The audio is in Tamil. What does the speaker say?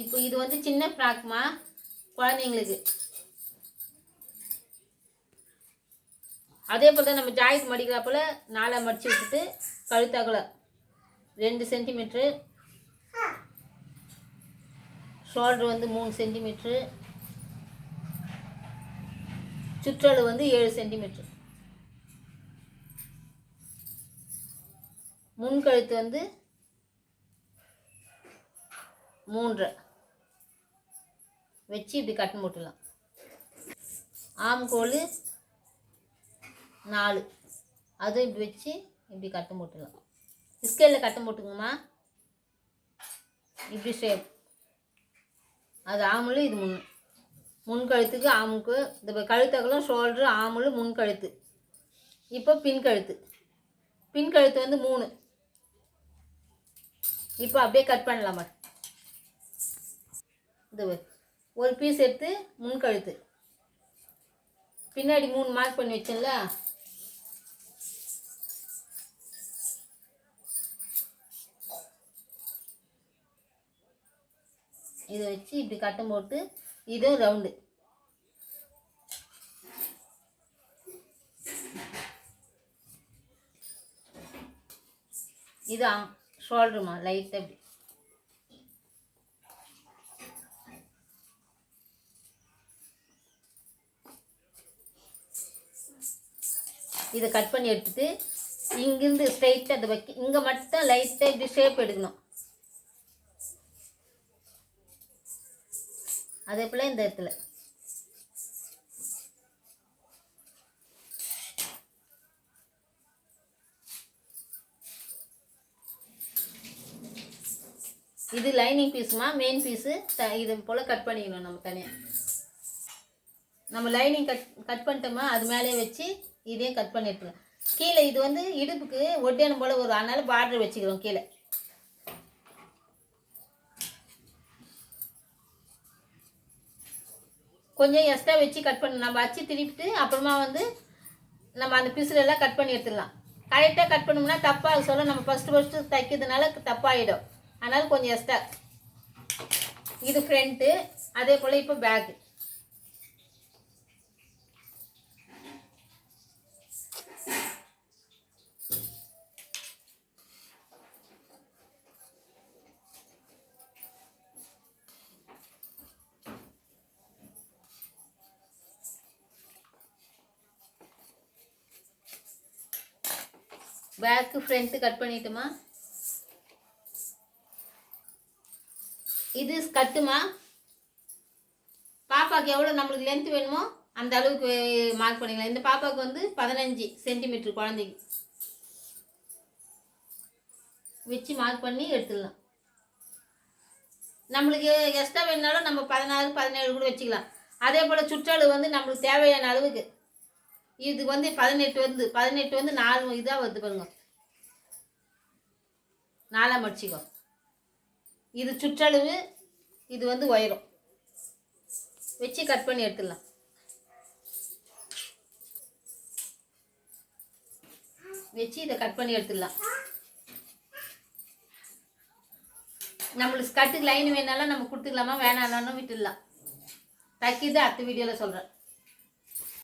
இப்போ இது வந்து சின்ன ஃப்ராக்மா குழந்தைங்களுக்கு. அதே போல் தான் நம்ம ஜாக்கெட் மடிக்கிறாப்புல 4 மடித்து விட்டுட்டு கழுத்தாக்குல 2 சென்டிமீட்ரு, ஷோல்டர் வந்து 3 சென்டிமீட்ரு, சுற்றளவு வந்து 7 சென்டிமீட்ரு, முன்கழுத்து வந்து 3 வச்சு இப்படி கட்டன் போட்டுடலாம். ஆம்கோல் 4 அதுவும் இப்படி வச்சு இப்படி கட்டன் போட்டுடலாம். ஸ்கேலில் கட்டன் போட்டுங்கம்மா. இப்படி ஷேப். அது ஆமுள், இது முன்கழுத்துக்கு ஆமுக்கு இந்த கழுத்தகலம் ஷோல்ட்ரு ஆமுள் முன்கழுத்து. இப்போ பின்கழுத்து வந்து 3. இப்போ அப்படியே கட் பண்ணலாமா. இந்த ஒரு பீஸ் எடுத்து முன்கழுத்து பின்னாடி 3 மார்க் பண்ணி வச்சேன்ல, இதை வச்சு இப்படி கட்டம் போட்டு இதுவும் ரவுண்டு. இது ஷோல்டருமா லைட்டாக இப்படி. இதை கட் பண்ணி எடுத்துட்டு இங்கிருந்து ஸ்ட்ரைட்டாக அதை வைக்க, இங்கே மட்டும் லைட்டாக இப்படி ஷேப் எடுக்கணும். அதே போல் இந்த இடத்துல இது லைனிங் பீஸுமா, மெயின் பீஸு. இது போல் கட் பண்ணிக்கணும் நம்ம தனியாக. நம்ம லைனிங் கட் பண்ணிட்டோமா, அது மேலே வச்சு இதையும் கட் பண்ணி எடுத்துக்கலாம். கீழே இது வந்து இடுப்புக்கு ஒட்டியானம் போல் ஒரு அதனால பார்டர் வச்சுக்கிறோம் கீழே. கொஞ்சம் எக்ஸ்ட்ரா வச்சு கட் பண்ண நம்ம அச்சு திருப்பிட்டு அப்புறமா வந்து நம்ம அந்த பீஸுலெல்லாம் கட் பண்ணி எடுத்துடலாம். கரெக்டாக கட் பண்ணோம்னா தப்பாக சொல்ல, நம்ம ஃபஸ்ட்டு தைக்கிறதுனால தப்பாகிடும். அதனால் கொஞ்சம் எக்ஸ்ட்ரா. இது ஃப்ரண்ட்டு. அதே போல் இப்போ பேக்கு. பேக்கு ஃப்ரண்ட்டு கட் பண்ணிட்டுமா. இது கட்டுமா. பாப்பாவுக்கு எவ்வளோ நம்மளுக்கு லென்த் வேணுமோ அந்த அளவுக்கு மார்க் பண்ணிக்கலாம். இந்த பாப்பாவுக்கு வந்து 15 சென்டிமீட்ரு குழந்தைக்கு வச்சு மார்க் பண்ணி எடுத்துடலாம். நம்மளுக்கு எக்ஸ்ட்ரா வேணுனாலும் நம்ம 16, 17 கூட வச்சுக்கலாம். அதே போல் சுற்றளவு வந்து நம்மளுக்கு தேவையான அளவுக்கு. இது வந்து 18 வந்து 4 இதாக வருது பாருங்க. 4 மடிச்சிக்கோ. இது சுற்றளவு, இது வந்து உயரம் வச்சு கட் பண்ணி எடுத்துடலாம். வச்சு இதை கட் பண்ணி எடுத்துடலாம். நம்மளுக்கு கட்டுக்கு லைன் வேணாலும் நம்ம கொடுத்துக்கலாமா, வேணாலும் விட்டுடலாம். தைக்கிறது அடுத்த வீடியோவில் சொல்கிறேன்.